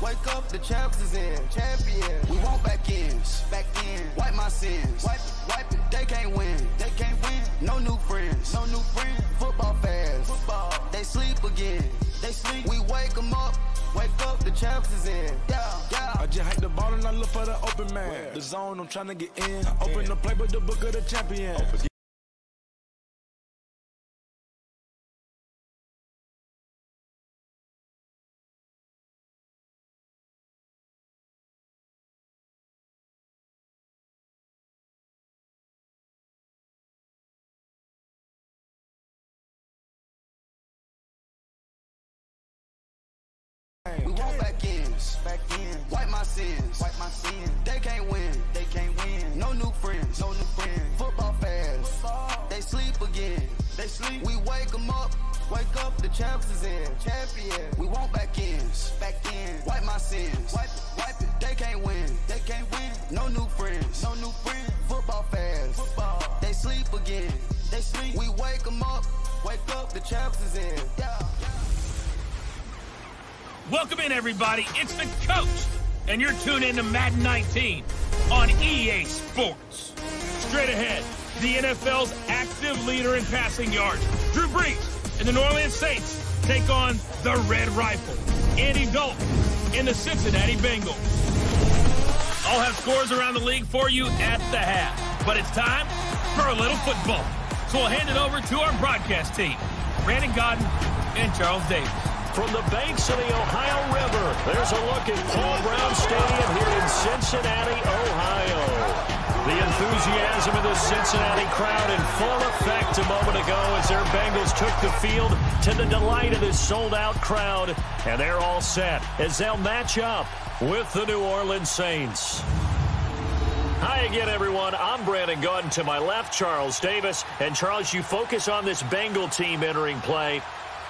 Wake up, the champs is in. Champion. We want back ends. Back in. Wipe my sins. Wipe it. They can't win. They can't win. No new friends. No new friends. Football fans. Football. They sleep again. They sleep. We wake them up. Wake up, the champs is in. Yeah. I just hike the ball and I look for the open man. Where? The zone, I'm trying to get in. I open the play with the book of the champion. We want back ends. Back in. Wipe my sins. Wipe my sins. They can't win. They can't win. No new friends. No new friends. Football fans. Football. They sleep again. They sleep. We wake them up. Wake up, the champs is in. Champion. We want back ends. Back in. Wipe my sins. Wipe it. They can't win. They can't win. No new friends. No new friends. Football fans. Football. They sleep again. They sleep. We wake them up. Wake up, the champs is in. Yeah. Welcome in, everybody. It's the coach, and you're tuned in to Madden 19 on EA Sports. Straight ahead, the NFL's active leader in passing yards, Drew Brees, and the New Orleans Saints take on the Red Rifle, Andy Dalton, and the Cincinnati Bengals. I'll have scores around the league for you at the half, but it's time for a little football. So we'll hand it over to our broadcast team, Brandon Godden and Charles Davis. From the banks of the Ohio River, there's a look at Paul Brown Stadium here in Cincinnati, Ohio. The enthusiasm of the Cincinnati crowd in full effect a moment ago as their Bengals took the field to the delight of this sold-out crowd. And they're all set as they'll match up with the New Orleans Saints. Hi again, everyone. I'm Brandon Godden. To my left, Charles Davis. And, Charles, you focus on this Bengal team entering play.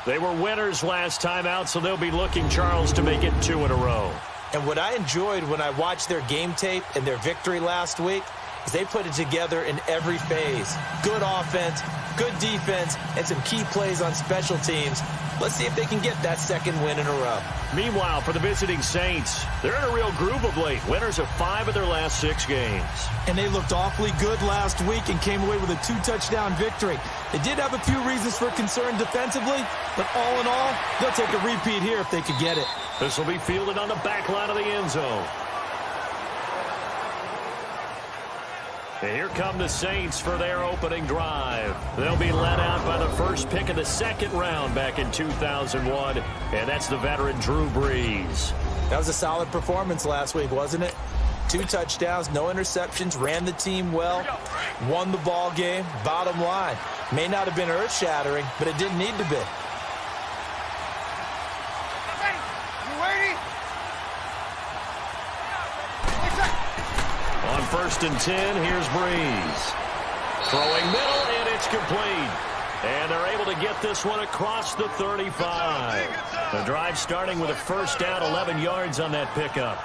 They were winners last time out, so they'll be looking, Charles, to make it 2 in a row. And what I enjoyed when I watched their game tape and their victory last week is they put it together in every phase. Good offense, good defense, and some key plays on special teams. Let's see if they can get that second win in a row. Meanwhile, for the visiting Saints, they're in a real groove of late. Winners of 5 of their last 6 games. And they looked awfully good last week and came away with a 2-touchdown victory. They did have a few reasons for concern defensively, but all in all, they'll take a repeat here if they could get it. This will be fielded on the back line of the end zone. And here come the Saints for their opening drive. They'll be led out by the first pick of the second round back in 2001, and that's the veteran Drew Brees. That was a solid performance last week, wasn't it? 2 touchdowns, no interceptions, ran the team well, won the ball game. Bottom line, may not have been earth-shattering, but it didn't need to be. On 1st and 10, here's Brees. Throwing middle, and it's complete. And they're able to get this one across the 35. The drive starting with a first down, 11 yards on that pickup.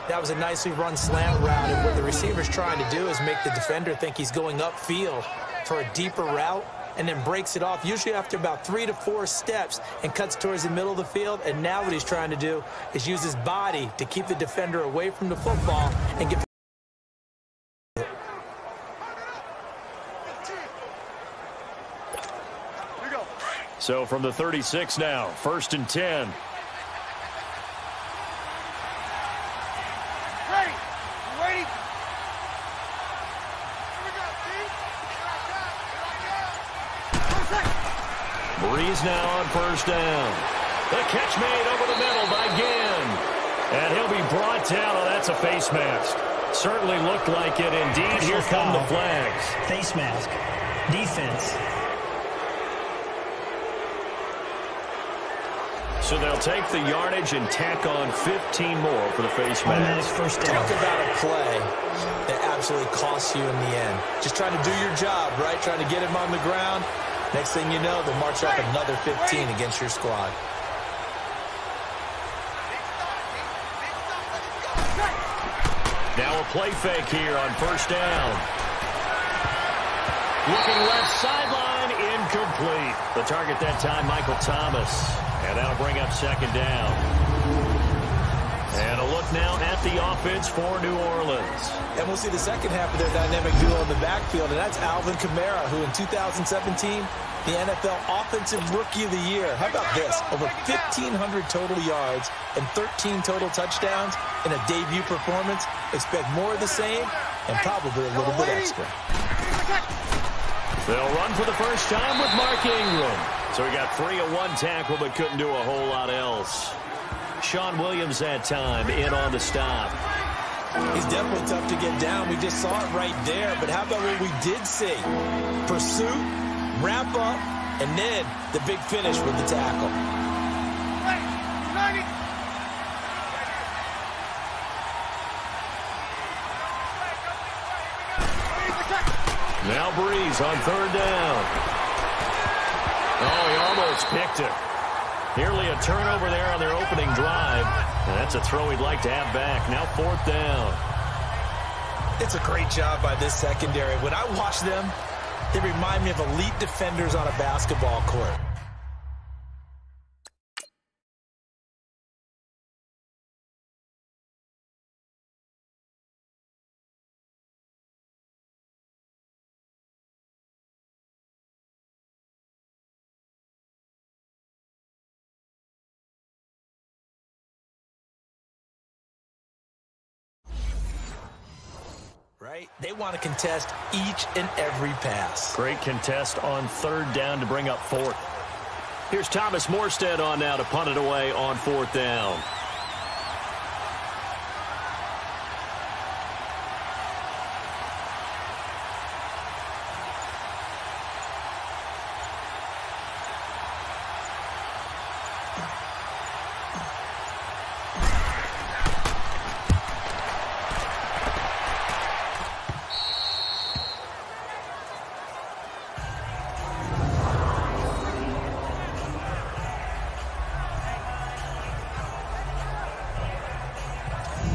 That was a nicely run slant route, and what the receiver's trying to do is make the defender think he's going upfield for a deeper route, and then breaks it off, usually after about 3 to 4 steps, and cuts towards the middle of the field. And now what he's trying to do is use his body to keep the defender away from the football and get. So from the 36 now, 1st and 10. Brees now on 1st down. The catch made over the middle by Ginn. And he'll be brought down. Oh, that's a face mask. Certainly looked like it indeed. Here come the flags. Face mask. Defense. So they'll take the yardage and tack on 15 more for the face mask. First down. Talk about a play that absolutely costs you in the end. Just trying to do your job, right? Trying to get him on the ground. Next thing you know, they'll march off another 15 against your squad. Now a play fake here on 1st down. Looking left sideline, incomplete. The target that time, Michael Thomas. And that'll bring up 2nd down. now at the offense for New Orleans. And we'll see the second half of their dynamic duo in the backfield, and that's Alvin Kamara, who in 2017, the NFL Offensive Rookie of the Year. How about this? Over 1,500 total yards and 13 total touchdowns in a debut performance. Expect more of the same and probably a little bit extra. They'll run for the first time with Mark Ingram. So he got free of one tackle but couldn't do a whole lot else. Sean Williams that time in on the stop. He's definitely tough to get down. We just saw it right there. But how about what we did see? Pursuit, wrap up, and then the big finish with the tackle. Now Breeze on third down. Oh, he almost picked it. Nearly a turnover there on their opening drive. And that's a throw he'd like to have back. Now fourth down. It's a great job by this secondary. When I watch them, they remind me of elite defenders on a basketball court. Right? They want to contest each and every pass. Great contest on third down to bring up fourth. Here's Thomas Morstead on now to punt it away on fourth down.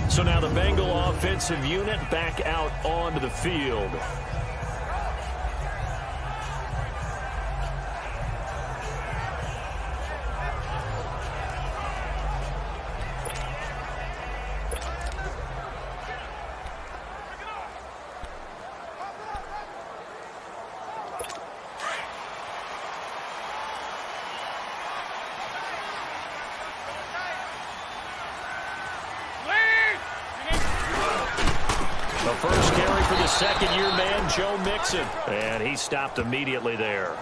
So now the Bengal offensive unit back out onto the field. The first carry for the second-year man, Joe Mixon. And he stopped immediately there.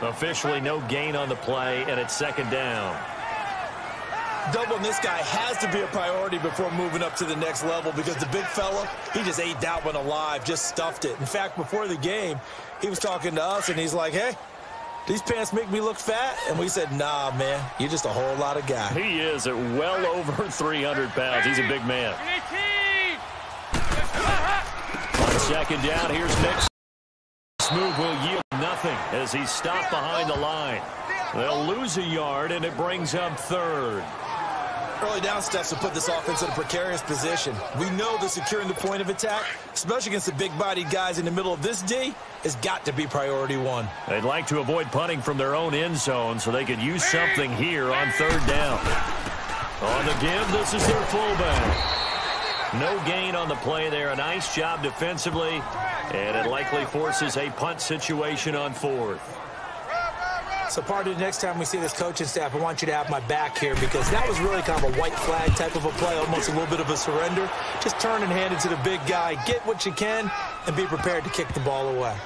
Officially no gain on the play, and it's second down. Doubling this guy has to be a priority before moving up to the next level because the big fella, he just ate that one alive, just stuffed it. In fact, before the game, he was talking to us, and he's like, hey, these pants make me look fat? And we said, nah, man, you're just a whole lot of guy. He is at well over 300 pounds. He's a big man. On second down, here's Mixon. This move will yield nothing as he's stopped behind the line. They'll lose a yard, and it brings up third. Early down steps will put this offense in a precarious position. We know that securing the point of attack, especially against the big-bodied guys in the middle of this D, has got to be priority one. They'd like to avoid punting from their own end zone so they could use something here on third down. On the give, this is their fullback. No gain on the play there. A nice job defensively, and it likely forces a punt situation on fourth. So part of the next time we see this coaching staff, I want you to have my back here because that was really kind of a white flag type of a play, almost a little bit of a surrender. Just turn and hand it to the big guy, get what you can, and be prepared to kick the ball away.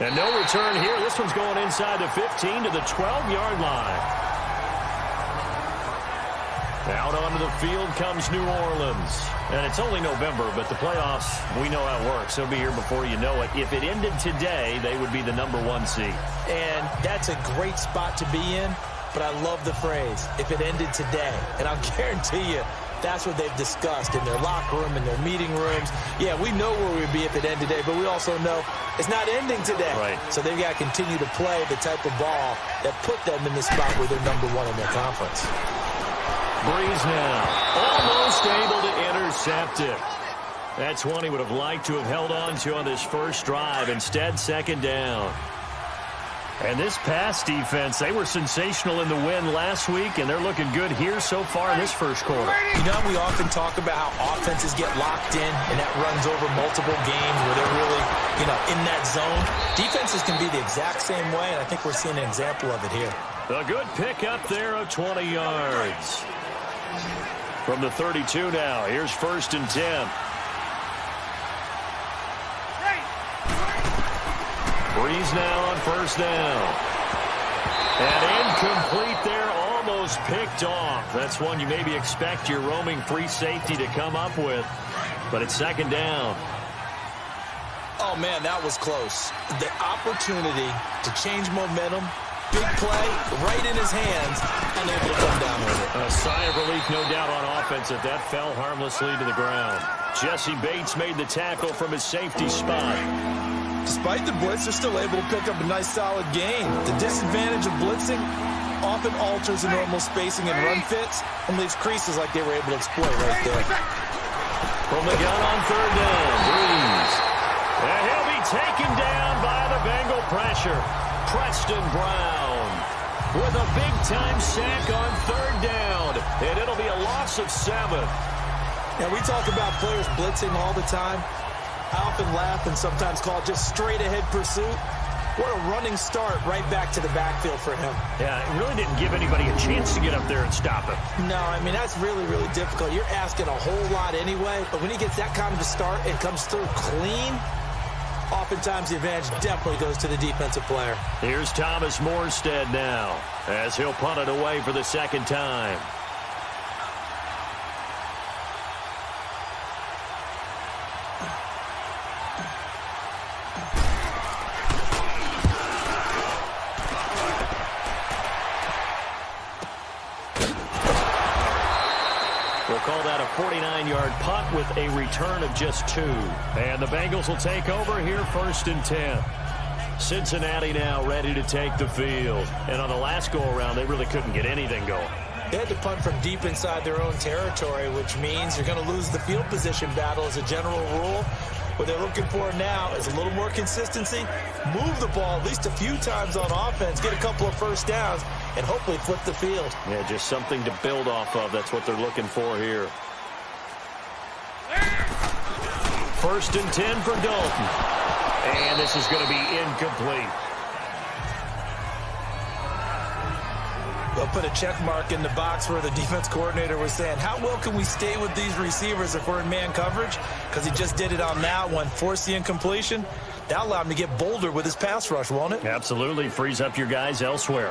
And no return here. This one's going inside the 15 to the 12-yard line. Out onto the field comes New Orleans. And it's only November, but the playoffs, we know how it works. They'll be here before you know it. If it ended today, they would be the #1 seed. And that's a great spot to be in, but I love the phrase, if it ended today. And I'll guarantee you, that's what they've discussed in their locker room, in their meeting rooms. Yeah, we know where we'd be if it ended today, but we also know it's not ending today. Right. So they've got to continue to play the type of ball that put them in the spot where they're #1 in their conference. Breeze now, almost able to intercept it. That's one he would have liked to have held on to on this first drive. Instead, second down. And this pass defense, they were sensational in the win last week, and they're looking good here so far in this first quarter. You know, we often talk about how offenses get locked in, and that runs over multiple games where they're really, in that zone. Defenses can be the exact same way, and I think we're seeing an example of it here. A good pickup there of 20 yards. From the 32 now, here's 1st and 10. Breeze now on 1st down. And incomplete there, almost picked off. That's one you maybe expect your roaming free safety to come up with. But it's 2nd down. Oh, man, that was close. The opportunity to change momentum, big play, right in his hands, unable to come down with it. A sigh of relief, no doubt, on offense that fell harmlessly to the ground. Jesse Bates made the tackle from his safety spot. Despite the blitz, they're still able to pick up a nice, solid gain. The disadvantage of blitzing often alters the normal spacing and run fits and leaves creases like they were able to exploit right there. From the gun on 3rd down, Breeze. And he'll be taken down by the Bengal pressure. Preston Brown with a big-time sack on 3rd down, and it'll be a loss of 7. Now, we talk about players blitzing all the time. I often laugh and sometimes call it just straight-ahead pursuit. What a running start right back to the backfield for him. Yeah, it really didn't give anybody a chance to get up there and stop him. No, I mean, that's really, really difficult. You're asking a whole lot anyway, but when he gets that kind of a start and comes through clean, oftentimes the advantage definitely goes to the defensive player. Here's Thomas Morstead now as he'll punt it away for the 2nd time. We'll call that a 49-yard punt with a return of just 2. And the Bengals will take over here 1st and 10. Cincinnati now ready to take the field. And on the last go-around, they really couldn't get anything going. They had to punt from deep inside their own territory, which means you're going to lose the field position battle as a general rule. What they're looking for now is a little more consistency, move the ball at least a few times on offense, get a couple of 1st downs, and hopefully flip the field. Yeah, just something to build off of. That's what they're looking for here. 1st and 10 for Dalton. And this is going to be incomplete. They'll put a check mark in the box where the defense coordinator was saying, how well can we stay with these receivers if we're in man coverage? Because he just did it on that one, forced the incompletion. That allowed him to get bolder with his pass rush, won't it? Absolutely. Frees up your guys elsewhere.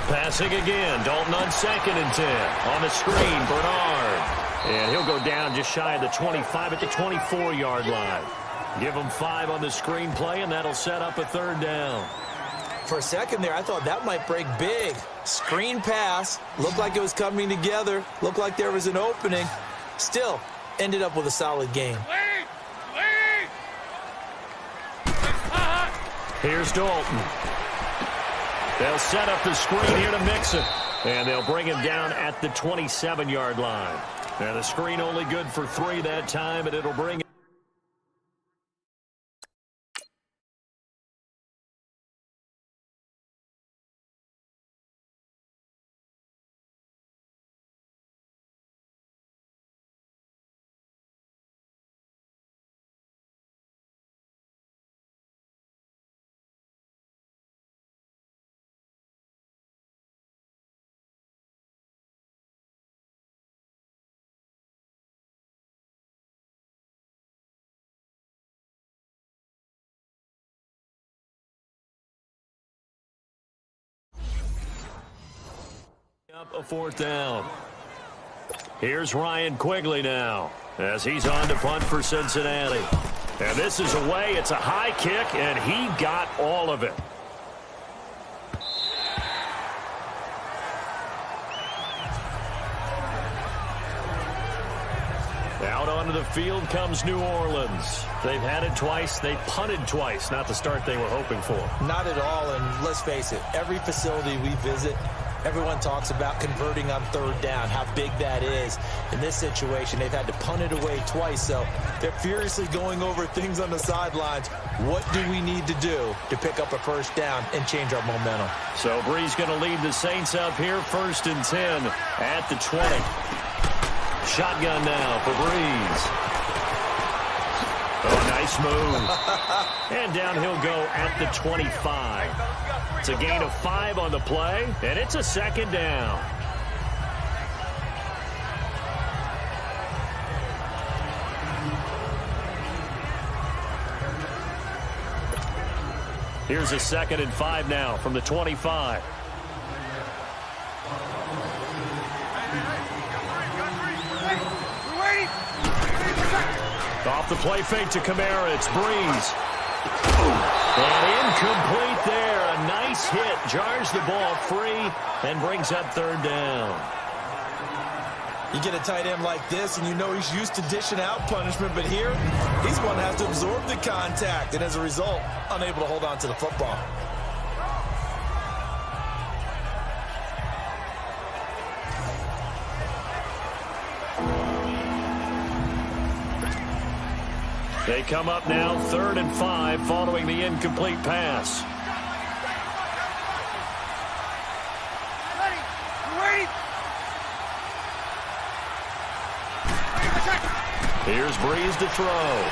Passing again. Dalton on 2nd and 10. On the screen, Bernard. And he'll go down just shy of the 25 at the 24-yard line. Give him 5 on the screen play, and that'll set up a 3rd down. For a second there, I thought that might break big. Screen pass. Looked like it was coming together. Looked like there was an opening. Still, ended up with a solid game. Here's Dalton. They'll set up the screen here to mix it. And they'll bring him down at the 27-yard line. And the screen only good for 3 that time, and it'll bring it. Up a 4th down. Here's Ryan Quigley now as he's on to punt for Cincinnati. And this is away. It's a high kick, and he got all of it. Out onto the field comes New Orleans. They've had it twice. They punted twice. Not the start they were hoping for. Not at all, and let's face it, every facility we visit, everyone talks about converting on 3rd down, how big that is. In this situation, they've had to punt it away twice, so they're furiously going over things on the sidelines. What do we need to do to pick up a first down and change our momentum? So Brees going to lead the Saints up here, 1st and 10 at the 20. Shotgun now for Brees. Oh, nice move. And down he'll go at the 25. It's a gain of 5 on the play, and it's a 2nd down. Here's a 2nd and 5 now from the 25. Off the play fake to Kamara. It's Brees. And incomplete there. A nice hit. Jars the ball free and brings up 3rd down. You get a tight end like this, and you know he's used to dishing out punishment, but here, he's going to have to absorb the contact, and as a result, unable to hold on to the football. They come up now 3rd and 5 following the incomplete pass. Here's Brees to throw.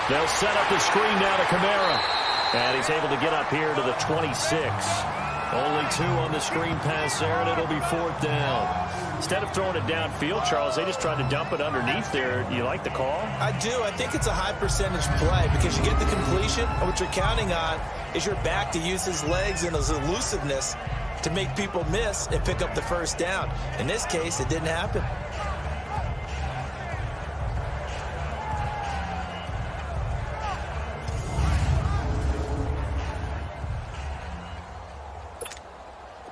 They'll set up the screen now to Kamara. And he's able to get up here to the 26. Only 2 on the screen pass there, and it'll be 4th down. Instead of throwing it downfield, Charles, they just tried to dump it underneath there. Do you like the call? I do. I think it's a high percentage play because you get the completion, and what you're counting on is your back to use his legs and his elusiveness to make people miss and pick up the first down. In this case, it didn't happen.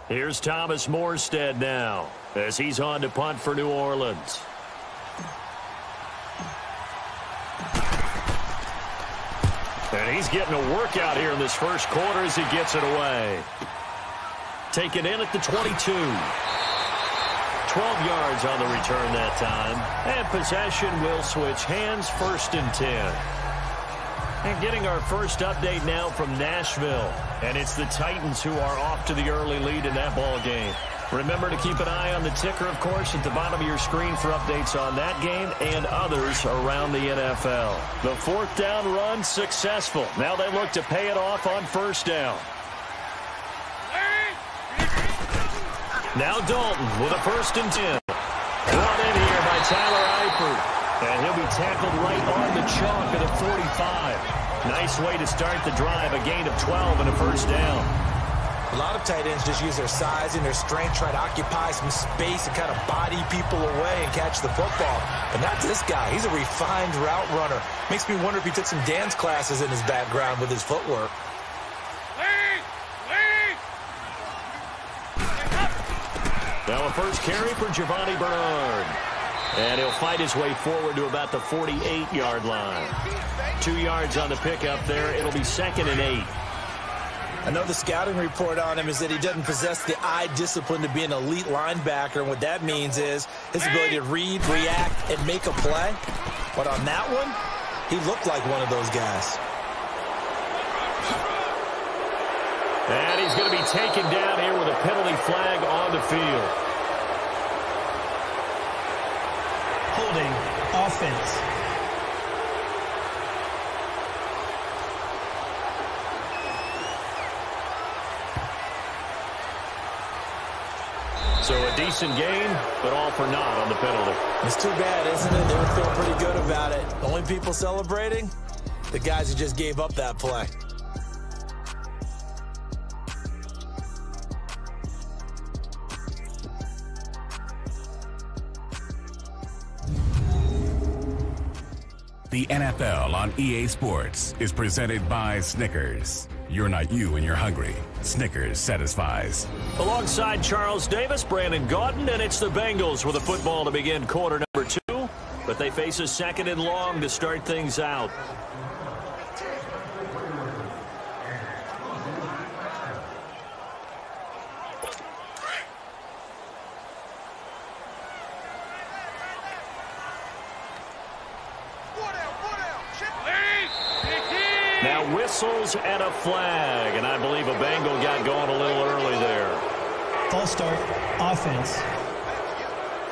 Here's Thomas Morstead now as he's on to punt for New Orleans. And he's getting a workout here in this first quarter as he gets it away. Taken in at the 22. 12 yards on the return that time. And possession will switch hands, 1st and 10. And getting our first update now from Nashville. And it's the Titans who are off to the early lead in that ball game. Remember to keep an eye on the ticker, of course, at the bottom of your screen for updates on that game and others around the NFL. The 4th down run successful. Now they look to pay it off on 1st down. Now Dalton with a 1st and 10. Brought in here by Tyler Eifert. And he'll be tackled right on the chalk at the 45. Nice way to start the drive. A gain of 12 and a 1st down. A lot of tight ends just use their size and their strength, try to occupy some space and kind of body people away and catch the football. But not this guy. He's a refined route runner. Makes me wonder if he took some dance classes in his background with his footwork. Now a first carry for Giovanni Bernard. And he'll fight his way forward to about the 48-yard line. 2 yards on the pickup there. It'll be 2nd and 8. I know the scouting report on him is that he doesn't possess the eye discipline to be an elite linebacker, and what that means is his ability to read, react, and make a play. But on that one, he looked like one of those guys. And he's going to be taken down here with a penalty flag on the field. Holding offense. So a decent gain, but all for naught on the penalty. It's too bad, isn't it? They were feeling pretty good about it. The only people celebrating? The guys who just gave up that play. The NFL on EA Sports is presented by Snickers. You're not you when you're hungry. Snickers satisfies. Alongside Charles Davis, Brandon Gaudin, and it's the Bengals with a football to begin quarter number 2. But they face a 2nd and long to start things out. whistles and a flag. And I believe a Bengal got going a little early there. False start, offense.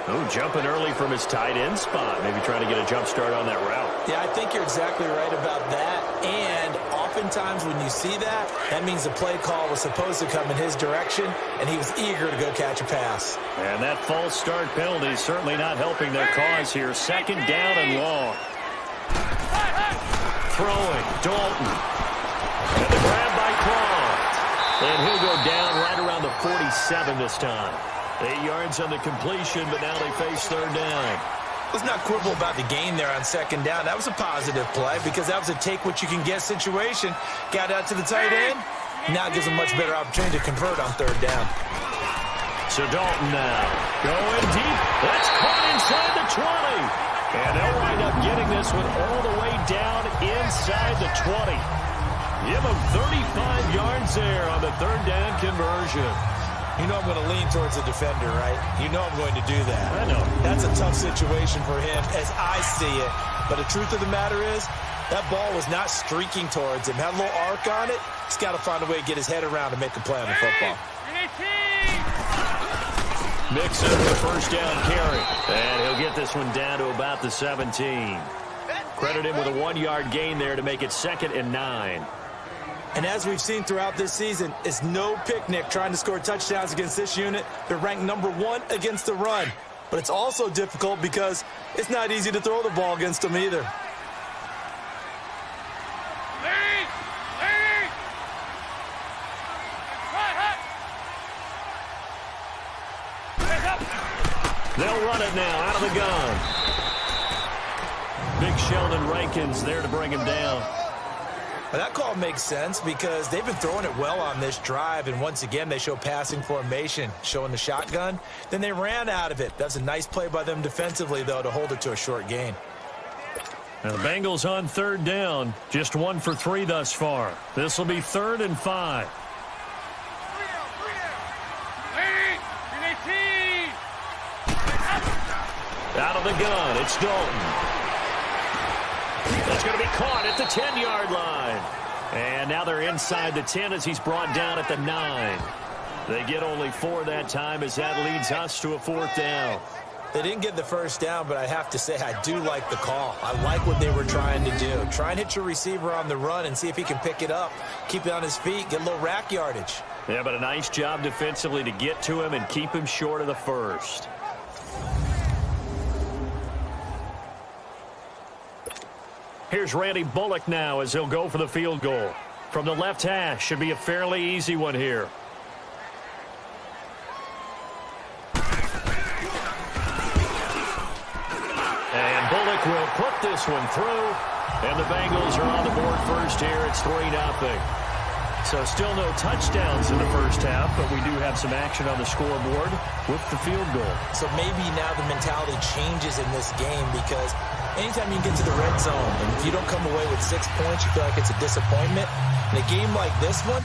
Oh, jumping early from his tight end spot. Maybe trying to get a jump start on that route. Yeah, I think you're exactly right about that. And oftentimes when you see that, that means the play call was supposed to come in his direction, and he was eager to go catch a pass. And that false start penalty is certainly not helping their cause here. Second down and long. Throwing, Dalton. And the grab by Croft. And he'll go down right around the 47 this time. 8 yards on the completion, but now they face third down. Let's not quibble about the gain there on second down. That was a positive play because that was a take-what-you-can-get situation. Got out to the tight end. Now it gives them a much better opportunity to convert on third down. So Dalton now going deep. That's caught inside the 20. And they'll wind up getting this one all the way down inside the 20. Give them 35 yards there on the third down conversion. You know I'm going to lean towards the defender, right? You know I'm going to do that. I know. That's a tough situation for him as I see it. But the truth of the matter is, that ball was not streaking towards him. Had a little arc on it. He's got to find a way to get his head around and make a play on the football. Mixon with the first down carry. And he'll get this one down to about the 17. Credit him with a 1-yard gain there to make it 2nd and 9. And as we've seen throughout this season, it's no picnic trying to score touchdowns against this unit. They're ranked #1 against the run. But it's also difficult because it's not easy to throw the ball against them either. They'll run it now out of the gun. Big Sheldon Rankins there to bring him down. Well, that call makes sense because they've been throwing it well on this drive, and once again they show passing formation, showing the shotgun. Then they ran out of it. That's a nice play by them defensively, though, to hold it to a short gain. Now the Bengals on third down, just 1 for 3 thus far. This will be 3rd and 5. Out of the gun, it's Dalton. That's going to be caught at the 10-yard line. And now they're inside the 10 as he's brought down at the 9. They get only 4 that time as that leads us to a 4th down. They didn't get the first down, but I have to say I do like the call. I like what they were trying to do. Try and hit your receiver on the run and see if he can pick it up, keep it on his feet, get a little rack yardage. Yeah, but a nice job defensively to get to him and keep him short of the first. Here's Randy Bullock now as he'll go for the field goal. From the left hash, should be a fairly easy one here. And Bullock will put this one through. And the Bengals are on the board first here. It's 3-0. So still no touchdowns in the first half, but we do have some action on the scoreboard with the field goal. So maybe now the mentality changes in this game because anytime you get to the red zone and if you don't come away with 6 points, you feel like it's a disappointment. In a game like this one,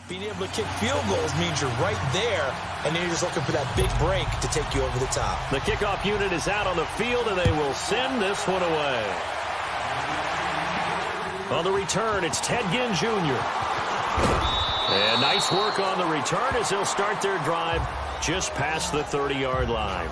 being able to kick field goals means you're right there, and then you're just looking for that big break to take you over the top. The kickoff unit is out on the field, and they will send this one away. On the return, it's Ted Ginn Jr. And nice work on the return as they'll start their drive just past the 30-yard line.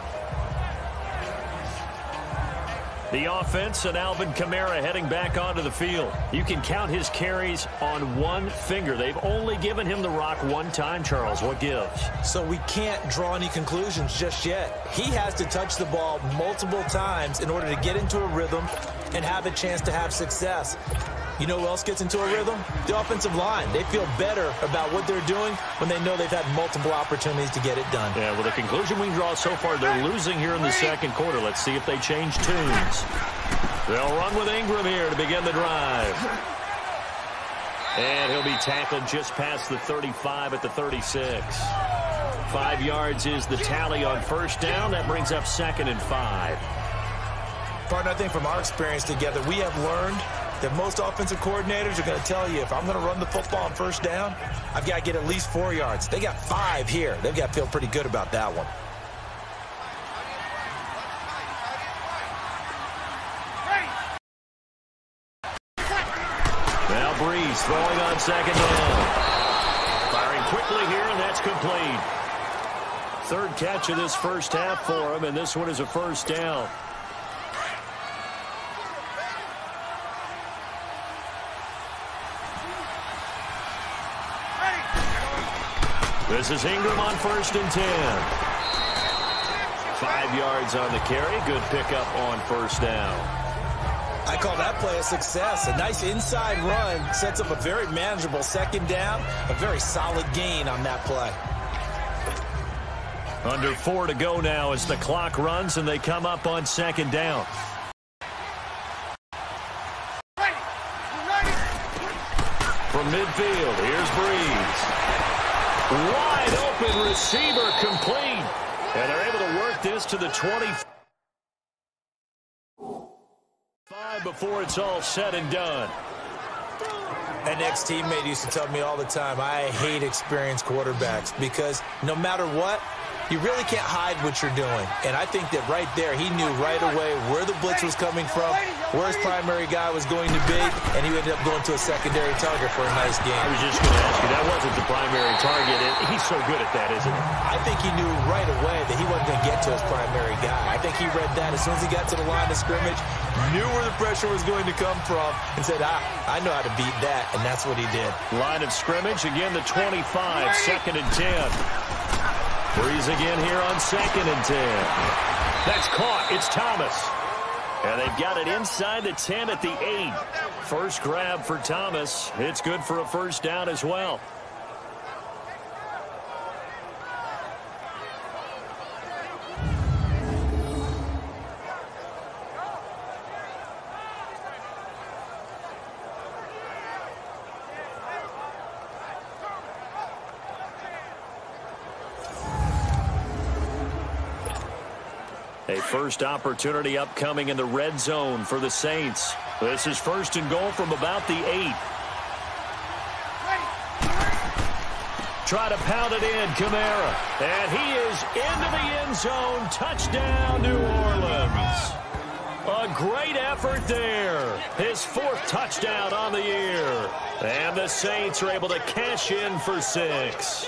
The offense and Alvin Kamara heading back onto the field. You can count his carries on one finger. They've only given him the rock one time, Charles. What gives? So we can't draw any conclusions just yet. He has to touch the ball multiple times in order to get into a rhythm and have a chance to have success. You know who else gets into a rhythm? The offensive line. They feel better about what they're doing when they know they've had multiple opportunities to get it done. Yeah, well, the conclusion we can draw so far, they're losing here in the second quarter. Let's see if they change tunes. They'll run with Ingram here to begin the drive. And he'll be tackled just past the 35 at the 36. 5 yards is the tally on first down. That brings up 2nd and 5. Partner, I think from our experience together, we have learned that most offensive coordinators are going to tell you, if I'm going to run the football on first down, I've got to get at least 4 yards. They got 5 here. They've got to feel pretty good about that one. Now Breeze throwing on 2nd down. Firing quickly here, and that's complete. 3rd catch of this first half for him, and this one is a first down. This is Ingram on 1st and 10. 5 yards on the carry. Good pickup on first down. I call that play a success. A nice inside run sets up a very manageable 2nd down. A very solid gain on that play. Under 4 to go now as the clock runs and they come up on 2nd down. From midfield, here's Breeze. Wide open receiver complete. And they're able to work this to the 25 before it's all said and done. An ex-teammate used to tell me all the time, I hate experienced quarterbacks because no matter what, you really can't hide what you're doing. And I think that right there, he knew right away where the blitz was coming from, where his primary guy was going to be, and he ended up going to a secondary target for a nice game. I was just going to ask you, that wasn't the primary target. He's so good at that, isn't he? I think he knew right away that he wasn't going to get to his primary guy. I think he read that as soon as he got to the line of scrimmage, knew where the pressure was going to come from, and said, I know how to beat that, and that's what he did. Line of scrimmage, again the 25, 2nd and 10. Breeze again here on 2nd and 10. That's caught. It's Thomas. And they've got it inside the 10 at the 8. First grab for Thomas. It's good for a first down as well. A first opportunity upcoming in the red zone for the Saints. This is 1st and goal from about the 8. Try to pound it in, Kamara. And he is into the end zone. Touchdown, New Orleans. A great effort there. His 4th touchdown on the year. And the Saints are able to cash in for 6.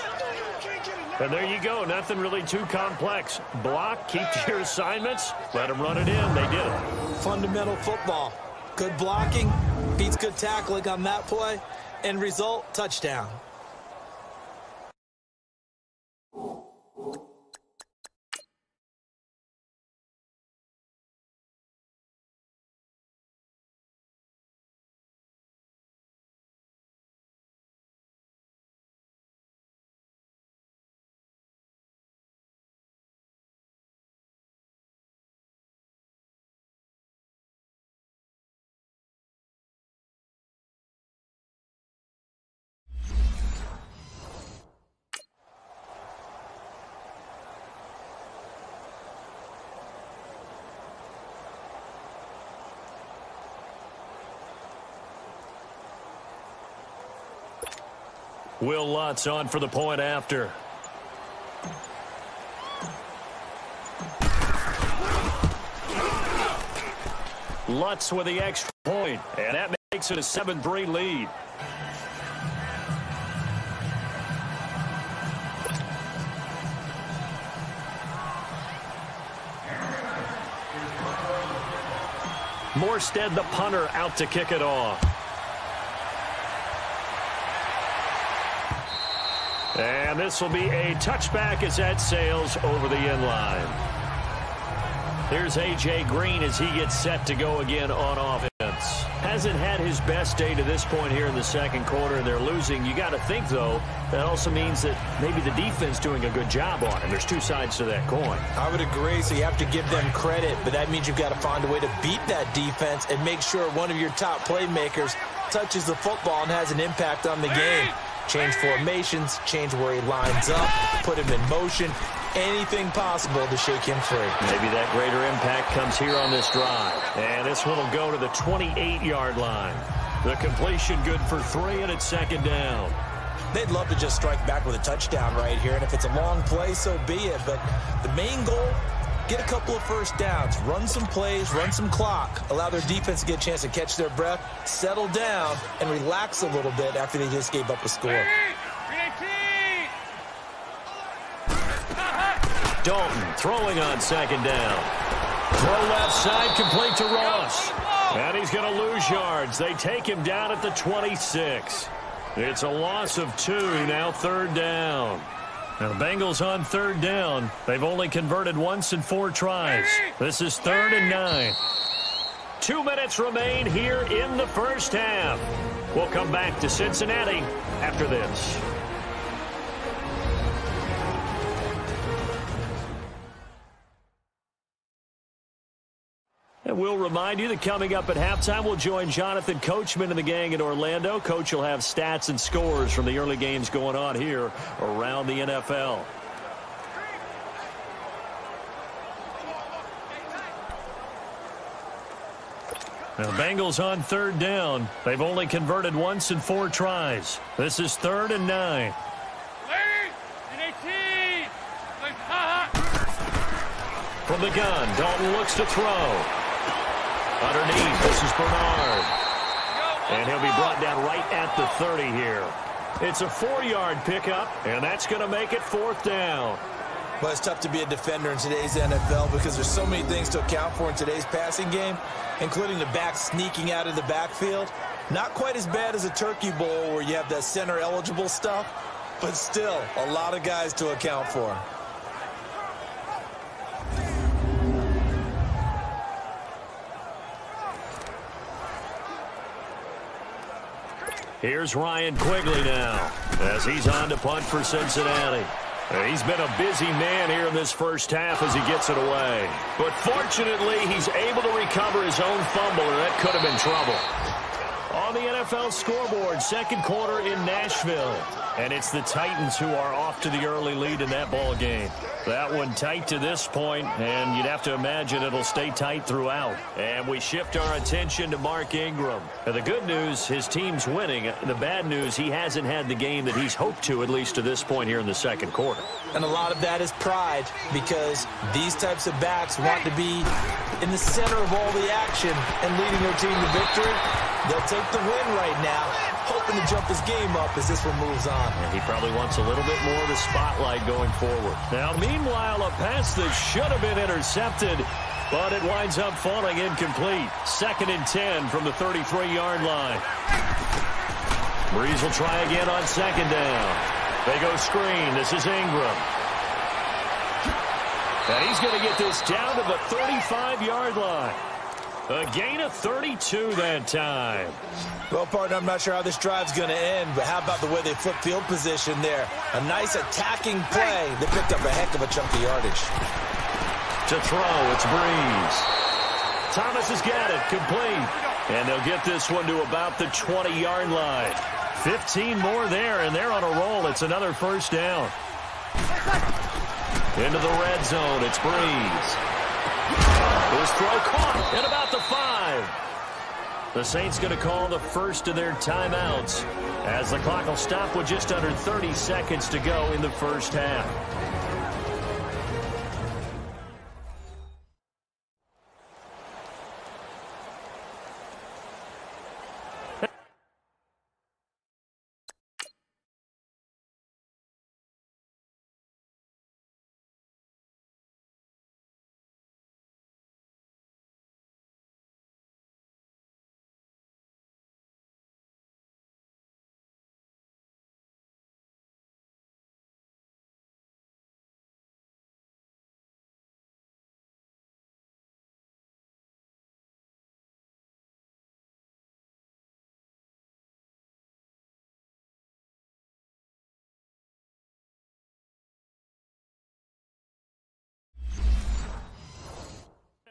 And there you go. Nothing really too complex. Block, keep to your assignments, let them run it in. They did it. Fundamental football. Good blocking, beats good tackling on that play. End result, touchdown. Will Lutz on for the point after. Lutz with the extra point, and that makes it a 7-3 lead. Morstead, the punter, out to kick it off. And this will be a touchback as that sails over the end line. Here's A.J. Green as he gets set to go again on offense. Hasn't had his best day to this point here in the second quarter, and they're losing. You got to think, though, that also means that maybe the defense doing a good job on him. There's two sides to that coin. I would agree, so you have to give them credit, but that means you've got to find a way to beat that defense and make sure one of your top playmakers touches the football and has an impact on the game. Change formations, change where he lines up, put him in motion, anything possible to shake him free. Maybe that greater impact comes here on this drive. And this one will go to the 28-yard line. The completion good for 3, and it's second down. They'd love to just strike back with a touchdown right here, and if it's a long play, so be it. But the main goal, get a couple of first downs, run some plays, run some clock, allow their defense to get a chance to catch their breath, settle down, and relax a little bit after they just gave up a score. Dalton throwing on second down. Throw left side, complete to Ross. And he's going to lose yards. They take him down at the 26. It's a loss of 2, now third down. Now the Bengals on third down. They've only converted once in 4 tries. This is 3rd and 9. 2 minutes remain here in the first half. We'll come back to Cincinnati after this. And we'll remind you that coming up at halftime, we'll join Jonathan Coachman and the gang in Orlando. Coach will have stats and scores from the early games going on here around the NFL. Now, Bengals on third down. They've only converted once in 4 tries. This is 3rd and 9. From the gun, Dalton looks to throw. Underneath, this is Bernard. And he'll be brought down right at the 30 here. It's a 4-yard pickup, and that's going to make it 4th down. Well, it's tough to be a defender in today's NFL because there's so many things to account for in today's passing game, including the back sneaking out of the backfield. Not quite as bad as a Turkey Bowl where you have that center-eligible stuff, but still a lot of guys to account for. Here's Ryan Quigley now as he's on to punt for Cincinnati. And he's been a busy man here in this first half as he gets it away. But fortunately, he's able to recover his own fumble, and that could have been trouble. On the NFL scoreboard, second quarter in Nashville. And it's the Titans who are off to the early lead in that ball game. That one tight to this point, and you'd have to imagine it'll stay tight throughout. And we shift our attention to Mark Ingram. Now, the good news, his team's winning. The bad news, he hasn't had the game that he's hoped to, at least to this point here in the second quarter. And a lot of that is pride, because these types of backs want to be in the center of all the action and leading their team to victory. They'll take the win right now, hoping to jump his game up as this one moves on. And he probably wants a little bit more of the spotlight going forward. Now, meanwhile, a pass that should have been intercepted, but it winds up falling incomplete. 2nd and 10 from the 33-yard line. Breeze will try again on 2nd down. They go screen. This is Ingram. And he's going to get this down to the 35-yard line. A gain of 32 that time. Well, partner, I'm not sure how this drive's going to end, but how about the way they flip field position there? A nice attacking play. They picked up a heck of a chunk of yardage. To throw, it's Breeze. Thomas has got it, complete. And they'll get this one to about the 20-yard line. 15 more there, and they're on a roll. It's another first down. Into the red zone, it's Breeze. His throw caught at about the 5. The Saints going to call the first of their timeouts as the clock will stop with just under 30 seconds to go in the first half.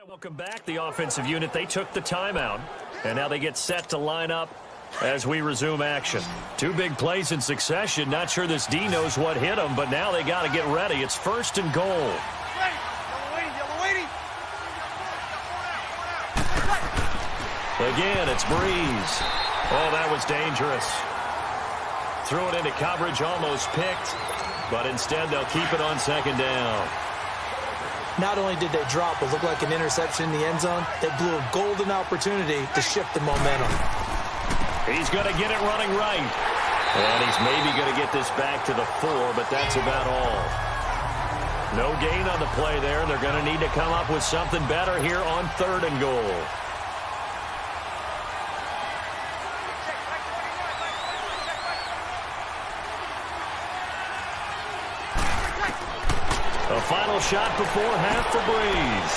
Welcome back. The offensive unit, they took the timeout, and now they get set to line up as we resume action. Two big plays in succession. Not sure this D knows what hit him, but now they got to get ready. It's 1st and goal. Again, it's Breeze. Oh, that was dangerous. Threw it into coverage, almost picked, but instead they'll keep it on 2nd down. Not only did they drop what looked like an interception in the end zone, they blew a golden opportunity to shift the momentum. He's going to get it running right. And he's maybe going to get this back to the 4, but that's about all. No gain on the play there. They're going to need to come up with something better here on 3rd and goal. A final shot before half for Breeze.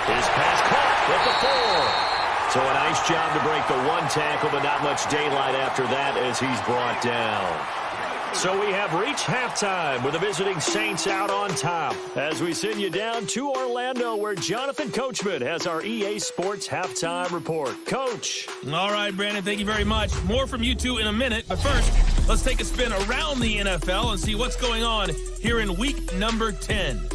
His pass caught at the 4. So a nice job to break the 1 tackle, but not much daylight after that as he's brought down. So we have reached halftime with the visiting Saints out on top as we send you down to Orlando where Jonathan Coachman has our EA Sports halftime report. Coach. All right, Brandon, thank you very much. More from you two in a minute, but first, let's take a spin around the NFL and see what's going on here in week number 10.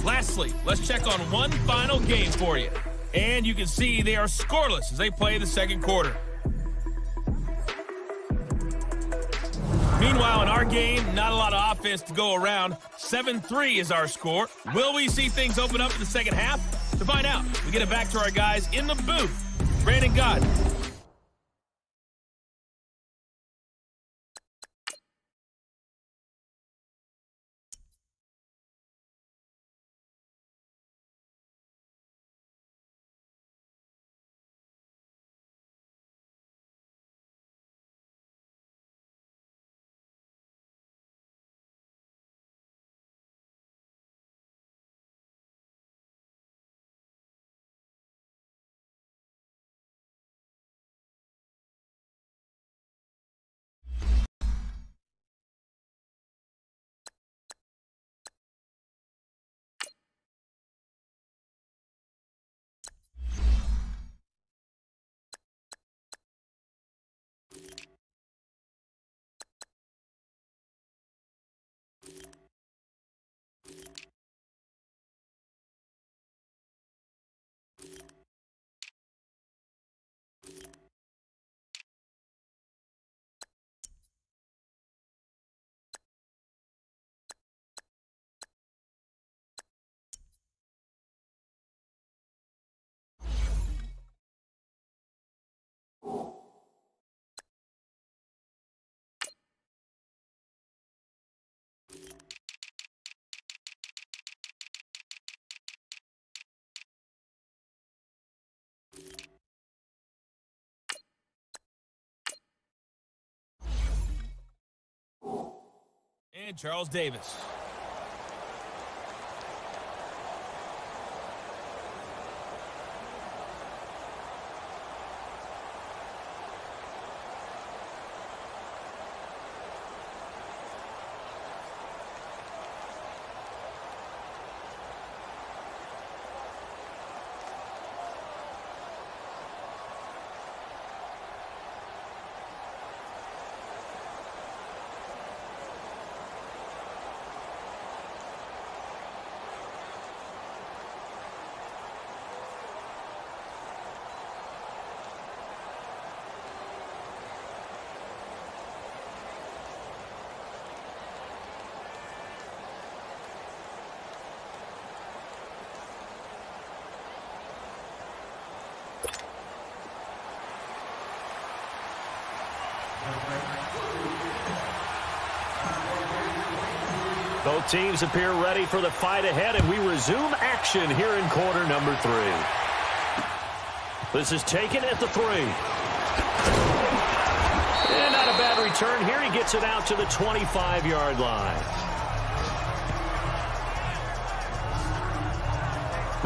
Lastly, let's check on one final game for you. And you can see they are scoreless as they play the 2nd quarter. Meanwhile, in our game, not a lot of offense to go around. 7-3 is our score. Will we see things open up in the 2nd half? To find out, we get it back to our guys in the booth. Brandon Gott. And Charles Davis. Both teams appear ready for the fight ahead, and we resume action here in quarter number 3. This is taken at the 3. And not a bad return here. He gets it out to the 25-yard line.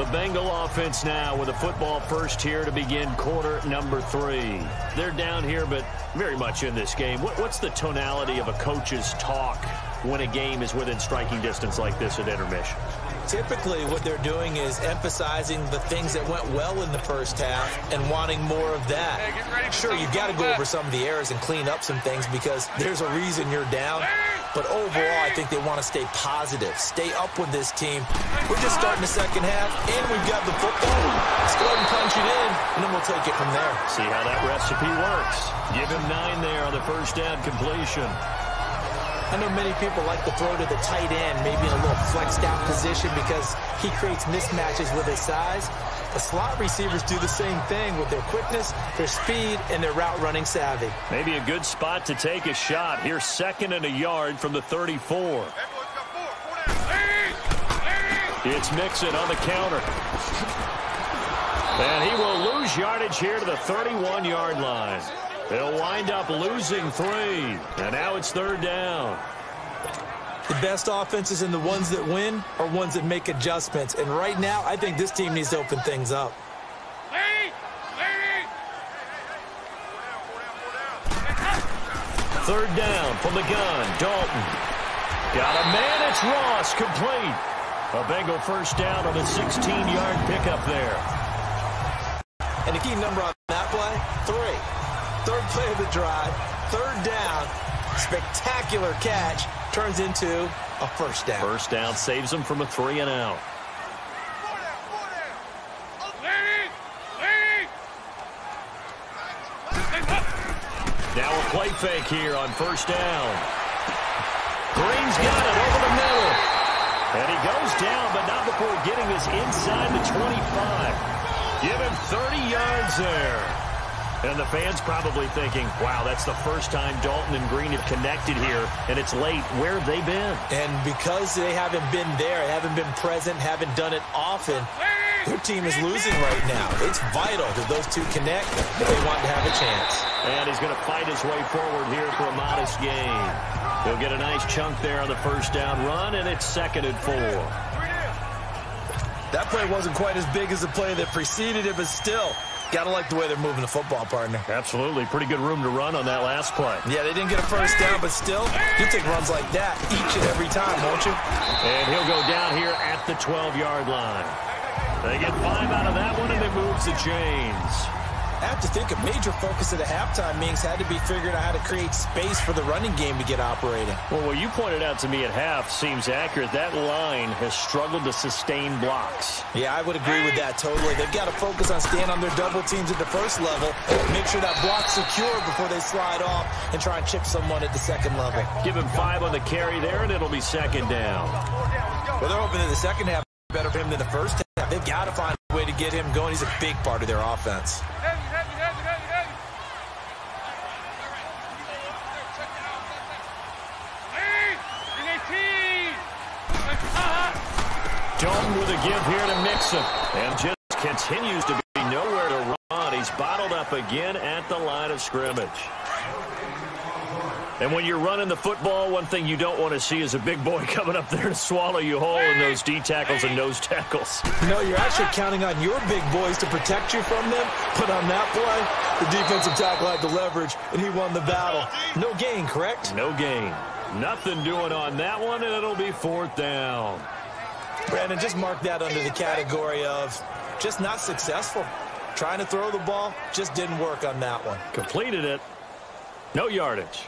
The Bengal offense now with a football first here to begin quarter number 3. They're down here, but very much in this game. What's the tonality of a coach's talk when a game is within striking distance like this at intermission? Typically, what they're doing is emphasizing the things that went well in the first half and wanting more of that. Sure, you've got to go over some of the errors and clean up some things because there's a reason you're down. But overall, I think they want to stay positive, stay up with this team. We're just starting the second half, and we've got the football. Let's go ahead and punch it in, and then we'll take it from there. See how that recipe works. Give him 9 there on the first down completion. I know many people like to throw to the tight end, maybe in a little flexed out position because he creates mismatches with his size. The slot receivers do the same thing with their quickness, their speed, and their route running savvy. Maybe a good spot to take a shot. Here's 2nd and a yard from the 34. It's Mixon on the counter. And he will lose yardage here to the 31-yard line. They'll wind up losing 3. And now it's 3rd down. The best offenses and the ones that win are ones that make adjustments. And right now, I think this team needs to open things up. 3rd down from the gun. Dalton. Got a man. It's Ross. Complete. A Bengal first down on a 16-yard pickup there. And the key number on that play, 3. 3rd play of the drive, 3rd down, spectacular catch, turns into a first down. First down saves them from a 3 and out. Now a play fake here on first down. Green's got it over the middle. And he goes down, but not before getting this inside the 25. Give him 30 yards there. And the fans probably thinking, wow, that's the first time Dalton and Green have connected here, and it's late. Where have they been? And because they haven't been there, haven't been present, haven't done it often, their team is losing right now. It's vital that those two connect if they want to have a chance. And he's going to fight his way forward here for a modest gain. He'll get a nice chunk there on the first down run, and it's 2nd and 4. That play wasn't quite as big as the play that preceded it, but still, got to like the way they're moving the football, partner. Absolutely. Pretty good room to run on that last play. Yeah, they didn't get a first down, but still, you take runs like that each and every time, won't you? And he'll go down here at the 12-yard line. They get 5 out of that one, and it moves the chains. I have to think a major focus of the halftime meetings had to be figuring out how to create space for the running game to get operating. Well, what you pointed out to me at half seems accurate. That line has struggled to sustain blocks. Yeah, I would agree with that totally. They've got to focus on staying on their double teams at the first level, make sure that block's secure before they slide off and try and chip someone at the second level. Give him 5 on the carry there, and it'll be 2nd down. Well, they're hoping in the second half better for him than the first half. They've got to find a way to get him going. He's a big part of their offense. Dalton with a give here to Mixon. And just continues to be nowhere to run. He's bottled up again at the line of scrimmage. And when you're running the football, one thing you don't want to see is a big boy coming up there to swallow you whole in those D tackles and nose tackles. No, you're actually counting on your big boys to protect you from them. But on that play, the defensive tackle had the leverage, and he won the battle. No gain, correct? No gain. Nothing doing on that one, and it'll be 4th down. Brandon, just mark that under the category of just not successful. Trying to throw the ball, just didn't work on that one. Completed it. No yardage.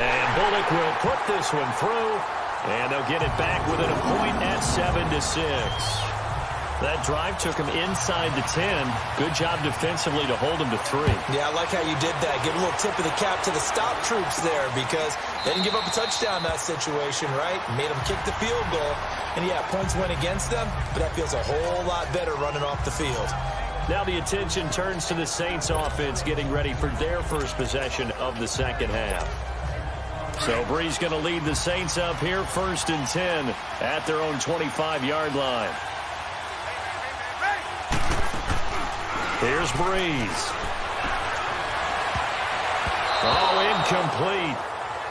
And Bullock will put this one through, and they'll get it back within a point at 7-6. That drive took him inside the 10. Good job defensively to hold him to 3. Yeah, I like how you did that. Give a little tip of the cap to the stop troops there because they didn't give up a touchdown in that situation, right? Made them kick the field goal. And, yeah, points went against them, but that feels a whole lot better running off the field. Now the attention turns to the Saints offense getting ready for their first possession of the second half. So Bree's going to lead the Saints up here 1st and 10 at their own 25-yard line. Here's Breeze. Oh, incomplete.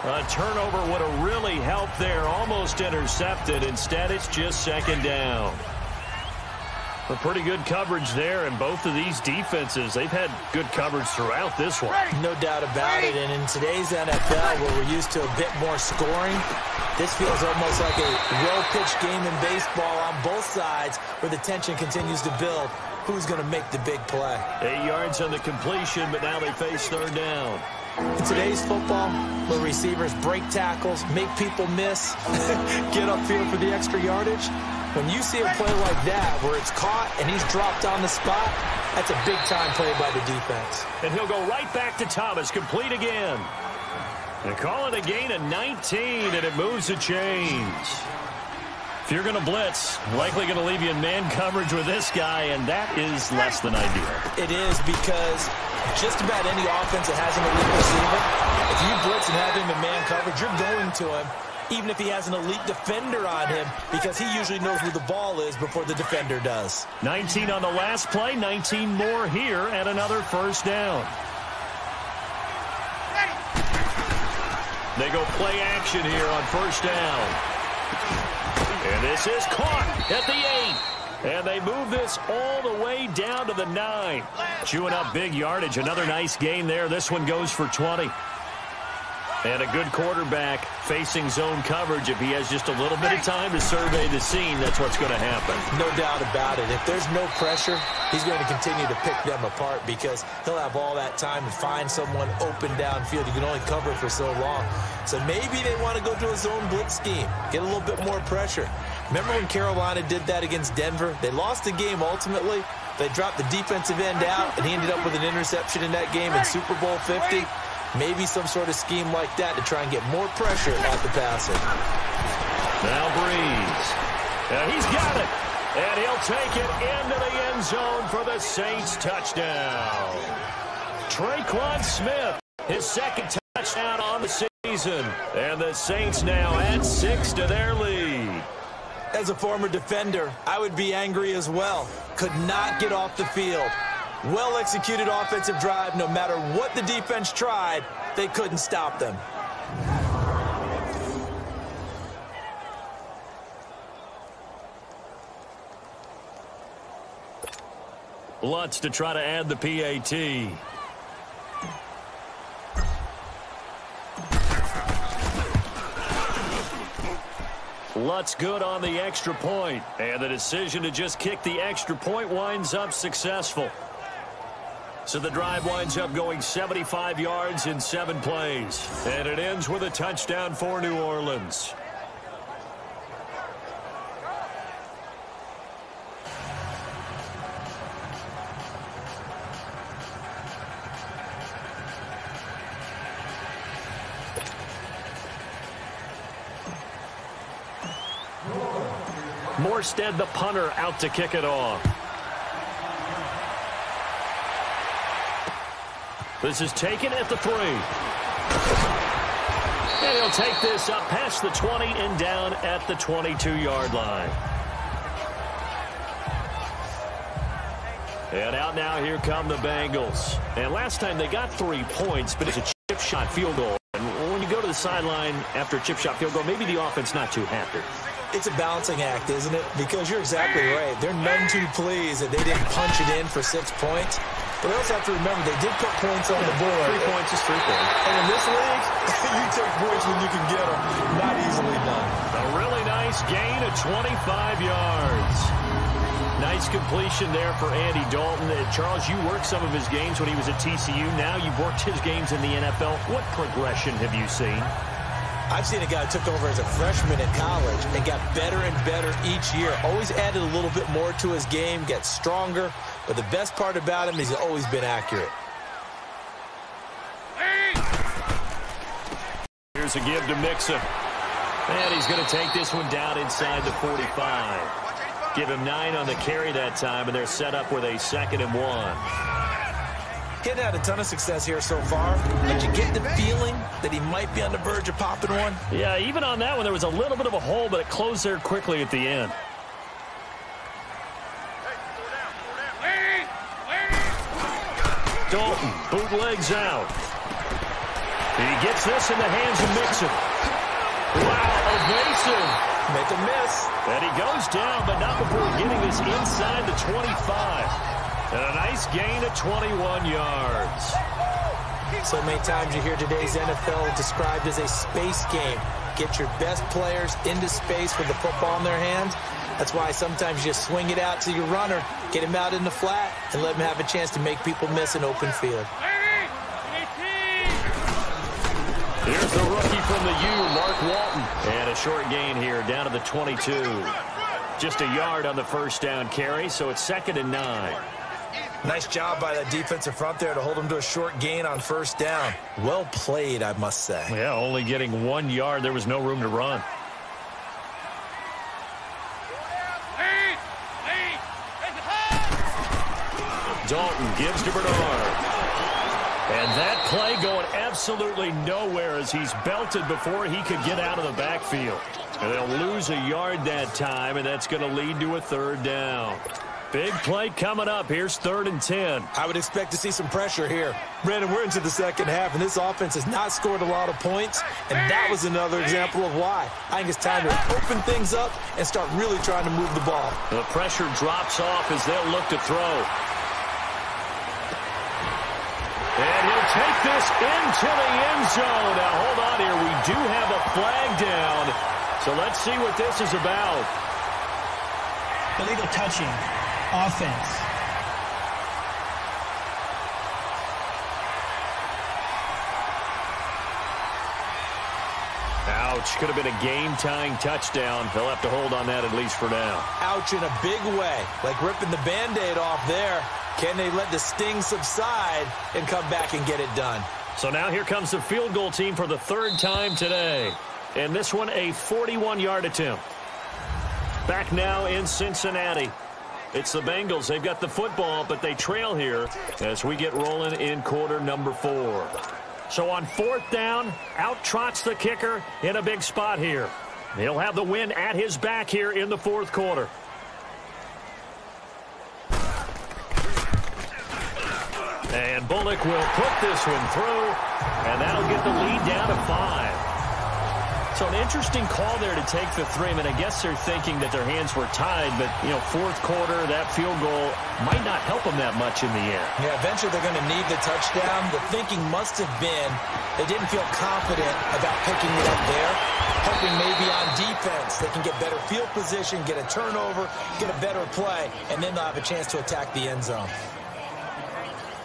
A turnover would have really helped there. Almost intercepted. Instead, it's just second down. A pretty good coverage there, and both of these defenses, they've had good coverage throughout this one. No doubt about it, and in today's NFL, where we're used to a bit more scoring, this feels almost like a well-pitched game in baseball on both sides where the tension continues to build. Who's going to make the big play? 8 yards on the completion, but now they face third down. In today's football, where receivers break tackles, make people miss, get upfield for the extra yardage, when you see a play like that where it's caught and he's dropped on the spot, that's a big-time play by the defense. And he'll go right back to Thomas, complete again. They call it a gain of 19, and it moves the chains. If you're going to blitz, likely going to leave you in man coverage with this guy, and that is less than ideal. It is, because just about any offense that has an elite receiver, if you blitz and have him in man coverage, you're going to him, even if he has an elite defender on him, because he usually knows where the ball is before the defender does. 19 on the last play, 19 more here, and another first down. They go play action here on first down. And this is caught at the 8. And they move this all the way down to the 9. Chewing up big yardage. Another nice gain there. This one goes for 20. And a good quarterback facing zone coverage. If he has just a little bit of time to survey the scene, that's what's going to happen. No doubt about it. If there's no pressure, he's going to continue to pick them apart because he'll have all that time to find someone open downfield. You can only cover for so long. So maybe they want to go to a zone blitz scheme, get a little bit more pressure. Remember when Carolina did that against Denver? They lost the game ultimately. They dropped the defensive end out, and he ended up with an interception in that game in Super Bowl 50. Maybe some sort of scheme like that to try and get more pressure at the passer. Now Breeze. He's got it. And he'll take it into the end zone for the Saints touchdown. Traquan Smith, his second touchdown on the season. And the Saints now add 6 to their lead. As a former defender, I would be angry as well. Could not get off the field. Well-executed offensive drive. No matter what the defense tried, they couldn't stop them. Lutz to try to add the PAT. Lutz good on the extra point. And the decision to just kick the extra point winds up successful. So the drive winds up going 75 yards in 7 plays. And it ends with a touchdown for New Orleans. Morstead, the punter, out to kick it off. This is taken at the 3. And he'll take this up past the 20 and down at the 22-yard line. And out now, here come the Bengals. And last time they got 3 points, but it's a chip shot field goal. And when you go to the sideline after a chip shot field goal, maybe the offense not too happy. It's a balancing act, isn't it? Because you're exactly right. They're none too pleased that they didn't punch it in for 6 points. But we also have to remember they did put points on the board. 3 points is 3 points. And in this league, you take points when you can get them. Not easily done. A really nice gain of 25 yards. Nice completion there for Andy Dalton. Charles, you worked some of his games when he was at TCU. Now you've worked his games in the NFL. What progression have you seen? I've seen a guy who took over as a freshman in college and got better and better each year. Always added a little bit more to his game, gets stronger. But the best part about him is he's always been accurate. Here's a give to Mixon. And he's going to take this one down inside the 45. Give him 9 on the carry that time, and they're set up with a 2nd and 1. Getting had a ton of success here so far. Did you get the feeling that he might be on the verge of popping one? Yeah, even on that one, there was a little bit of a hole, but it closed there quickly at the end. Dalton bootlegs out. He gets this in the hands of Mixon. Wow, evasive. Make a miss. And he goes down, but not before getting this inside the 25. And a nice gain of 21 yards. So many times you hear today's NFL described as a space game. Get your best players into space with the football in their hands. That's why sometimes you just swing it out to your runner, get him out in the flat, and let him have a chance to make people miss an open field. Here's the rookie from the U, Mark Walton. And a short gain here, down to the 22. Just a yard on the first down carry, so it's 2nd and 9. Nice job by that defensive front there to hold him to a short gain on first down. Well played, I must say. Yeah, only getting 1 yard. There was no room to run. Dalton gives to Bernard. And that play going absolutely nowhere as he's belted before he could get out of the backfield. And they'll lose a yard that time, and that's going to lead to a 3rd down. Big play coming up. Here's 3rd and 10. I would expect to see some pressure here. Brandon, we're into the second half, and this offense has not scored a lot of points, and that was another example of why. I think it's time to open things up and start really trying to move the ball. The pressure drops off as they'll look to throw. And he'll take this into the end zone. Now, hold on here. We do have a flag down, so let's see what this is about. Illegal touching. Offense. Ouch. Could have been a game-tying touchdown. They'll have to hold on that at least for now. Ouch in a big way. Like ripping the Band-Aid off there. Can they let the sting subside and come back and get it done? So now here comes the field goal team for the 3rd time today. And this one a 41-yard attempt. Back now in Cincinnati. It's the Bengals. They've got the football, but they trail here as we get rolling in quarter number 4. So on 4th down, out trots the kicker in a big spot here. He'll have the win at his back here in the 4th quarter. And Bullock will put this one through, and that'll get the lead down to 5. So an interesting call there to take the 3. I mean, I guess they're thinking that their hands were tied, but, 4th quarter, that field goal might not help them that much in the air. Yeah, eventually they're going to need the touchdown. The thinking must have been they didn't feel confident about picking it up there, hoping maybe on defense they can get better field position, get a turnover, get a better play, and then they'll have a chance to attack the end zone.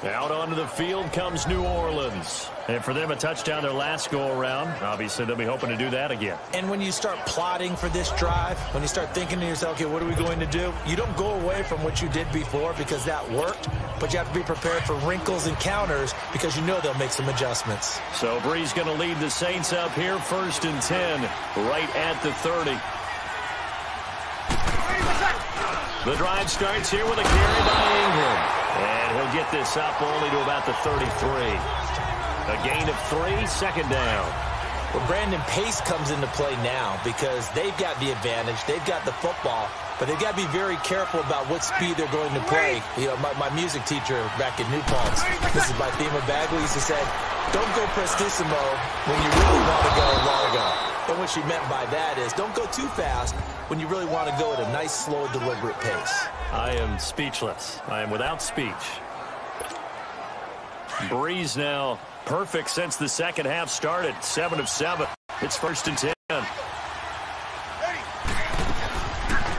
Out onto the field comes New Orleans. And for them, a touchdown their last go-around. Obviously, they'll be hoping to do that again. And when you start plotting for this drive, when you start thinking to yourself, okay, what are we going to do? You don't go away from what you did before because that worked, but you have to be prepared for wrinkles and counters because you know they'll make some adjustments. So Brees going to lead the Saints up here, 1st and 10, right at the 30. The drive starts here with a carry by Ingram. And he'll get this up only to about the 33. A gain of 3, 2nd down. Well, Brandon, pace comes into play now because they've got the advantage. They've got the football, but they've got to be very careful about what speed they're going to play. My music teacher back in New Paltz, this is by Thema Bagley, used to say, don't go prestissimo when you really want to go largo. And what she meant by that is don't go too fast when you really want to go at a nice, slow, deliberate pace. I am speechless. I am without speech. Brees now perfect since the second half started. 7 of 7. It's 1st and 10.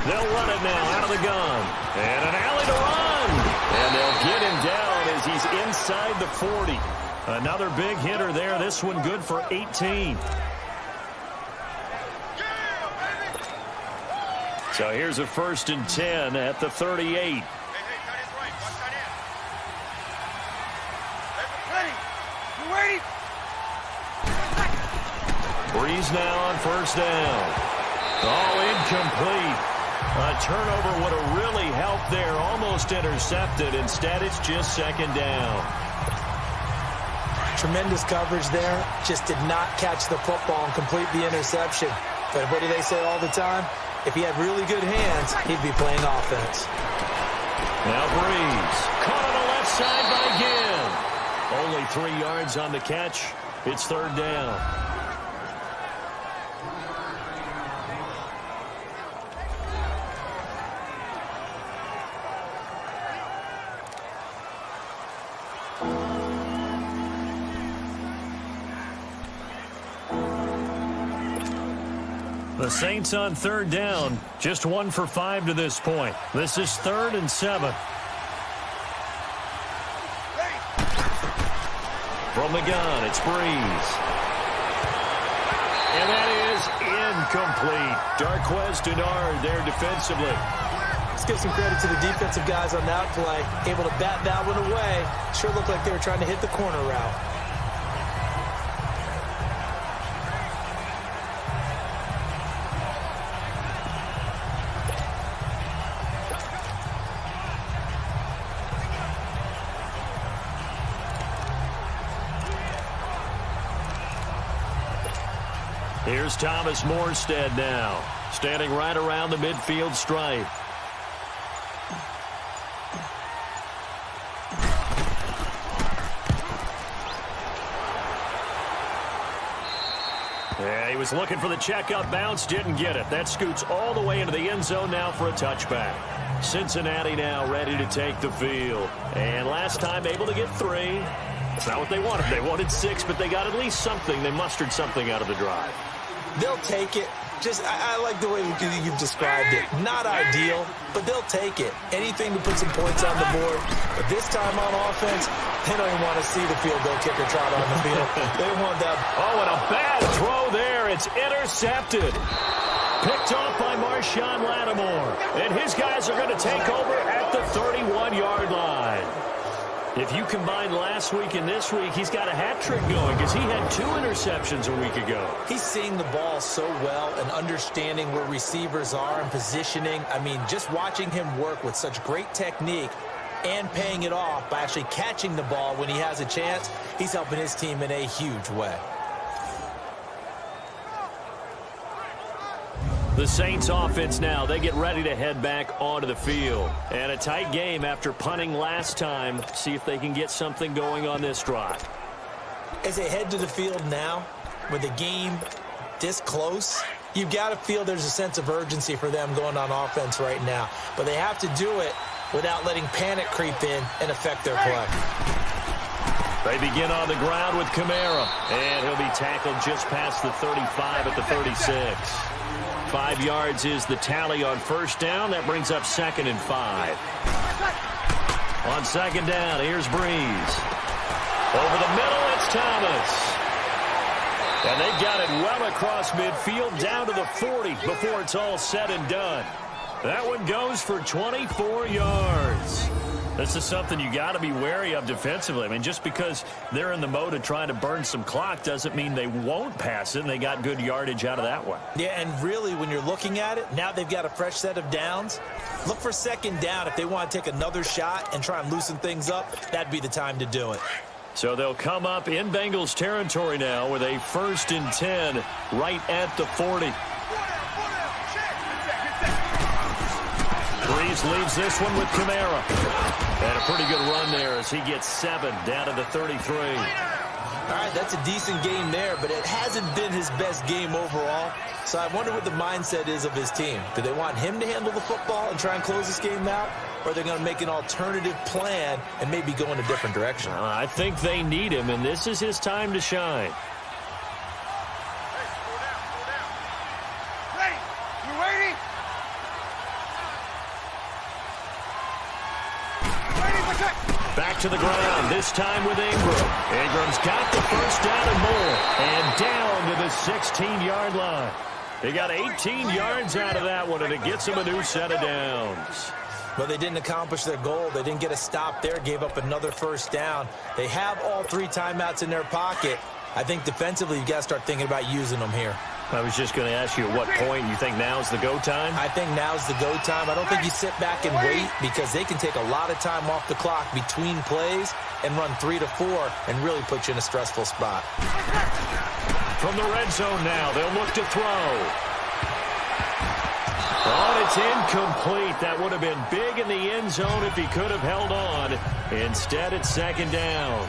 They'll run it now out of the gun. And an alley to run. And they'll get him down as he's inside the 40. Another big hitter there. This one good for 18. So here's a 1st and 10 at the 38. Brees now on 1st down. All incomplete. A turnover would have really helped there. Almost intercepted. Instead, it's just 2nd down. Tremendous coverage there. Just did not catch the football and complete the interception. But what do they say all the time? If he had really good hands, he'd be playing offense. Now Brees. Caught on the left side by Gibb. Only 3 yards on the catch. It's third down. The Saints on third down, just 1 for 5 to this point. This is 3rd and 7. From the gun, it's Breeze. And that is incomplete. Darquez Denard there defensively. Let's give some credit to the defensive guys on that play. Able to bat that one away. Sure looked like they were trying to hit the corner route. Here's Thomas Morstead now, standing right around the midfield stripe. Yeah, he was looking for the checkup bounce, didn't get it. That scoots all the way into the end zone now for a touchback. Cincinnati now ready to take the field. And last time able to get 3. It's not what they wanted. They wanted 6, but they got at least something. They mustered something out of the drive. They'll take it. I like the way you've described it. Not ideal, but they'll take it. Anything to put some points on the board. But this time on offense, they don't even want to see the field goal kicker trot on the field. They want that. Oh, and a bad throw there. It's intercepted. Picked off by Marshawn Lattimore. And his guys are going to take over at the 31-yard line. If you combine last week and this week, he's got a hat trick going because he had 2 interceptions a week ago. He's seeing the ball so well and understanding where receivers are and positioning. I mean, just watching him work with such great technique and paying it off by actually catching the ball when he has a chance, he's helping his team in a huge way. The Saints offense now, they get ready to head back onto the field. And a tight game after punting last time. See if they can get something going on this drive. As they head to the field now, with the game this close, you've got to feel there's a sense of urgency for them going on offense right now. But they have to do it without letting panic creep in and affect their play. They begin on the ground with Kamara. And he'll be tackled just past the 35 at the 36. 5 yards is the tally on first down. That brings up 2nd and 5. On second down, here's Breeze. Over the middle, it's Thomas. And they got it well across midfield down to the 40 before it's all said and done. That one goes for 24 yards. This is something you got to be wary of defensively. I mean, just because they're in the mode of trying to burn some clock doesn't mean they won't pass it, and they got good yardage out of that one. Yeah, and really, when you're looking at it, now they've got a fresh set of downs. Look for second down. If they want to take another shot and try and loosen things up, that'd be the time to do it. So they'll come up in Bengals territory now with a 1st and 10 right at the 40. Breeze leaves this one with Kamara. And a pretty good run there as he gets 7 down to the 33. All right, that's a decent game there, but it hasn't been his best game overall. So I wonder what the mindset is of his team. Do they want him to handle the football and try and close this game out? Or are they going to make an alternative plan and maybe go in a different direction? I think they need him, and this is his time to shine. Back to the ground, this time with Ingram. Ingram's got the first down and more. And down to the 16-yard line. They got 18 yards out of that one, and it gets them a new set of downs. But they didn't accomplish their goal. They didn't get a stop there, gave up another first down. They have all 3 timeouts in their pocket. I think defensively you've got to start thinking about using them here. I was just going to ask you at what point you think now's the go time? I think now's the go time. I don't think you sit back and wait because they can take a lot of time off the clock between plays and run 3 to 4 and really put you in a stressful spot. From the red zone now, they'll look to throw. Oh, it's incomplete. That would have been big in the end zone if he could have held on. Instead, it's 2nd down.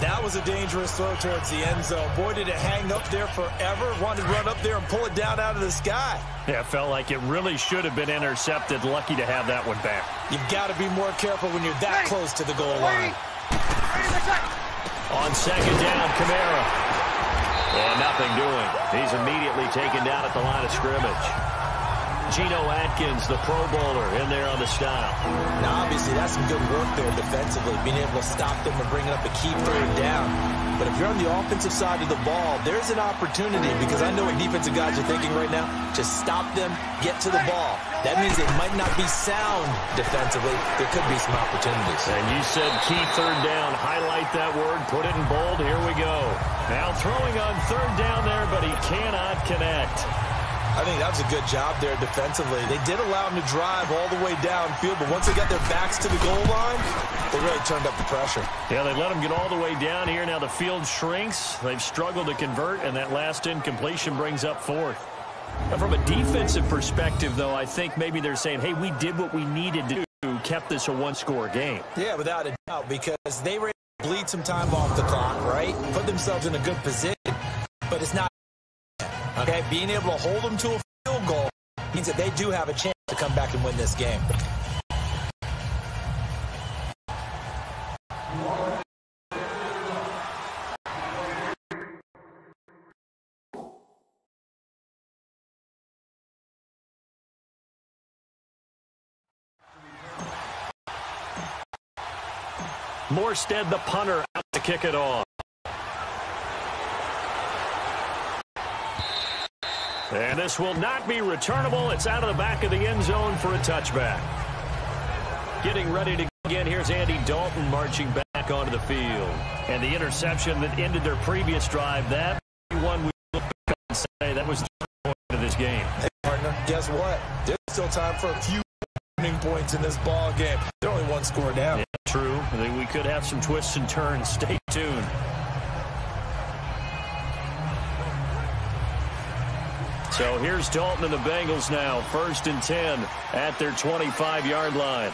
That was a dangerous throw towards the end zone. Boy, did it hang up there forever. Wanted to run up there and pull it down out of the sky. Yeah, it felt like it really should have been intercepted. Lucky to have that one back. You've got to be more careful when you're that close to the goal line. On second down, Kamara. And nothing doing. He's immediately taken down at the line of scrimmage. Geno Atkins, the Pro Bowler, in there on the stop. Now, obviously, that's some good work there defensively, being able to stop them and bringing up a key third down. But if you're on the offensive side of the ball, there's an opportunity, because I know what defensive guys are thinking right now. Just stop them, get to the ball. That means it might not be sound defensively. There could be some opportunities. And you said key third down. Highlight that word, put it in bold. Here we go. Now throwing on third down there, but he cannot connect. I think that was a good job there defensively. They did allow him to drive all the way downfield, but once they got their backs to the goal line, they really turned up the pressure. Yeah, they let him get all the way down here. Now the field shrinks. They've struggled to convert, and that last incompletion brings up fourth. Now, from a defensive perspective, though, I think maybe they're saying, hey, we did what we needed to do, kept this a one-score game. Yeah, without a doubt, because they were able to bleed some time off the clock, right? Put themselves in a good position, but it's not. Okay, being able to hold them to a field goal means that they do have a chance to come back and win this game. Morstead, the punter, out to kick it off. And this will not be returnable. It's out of the back of the end zone for a touchback. Getting ready to go again. Here's Andy Dalton marching back onto the field. And the interception that ended their previous drive, that one we look back and say that was the point of this game. Hey, partner, guess what? There's still time for a few turning points in this ball game. They're only one score down. Yeah, true. We could have some twists and turns. Stay tuned. So here's Dalton and the Bengals now. 1st and 10 at their 25-yard line.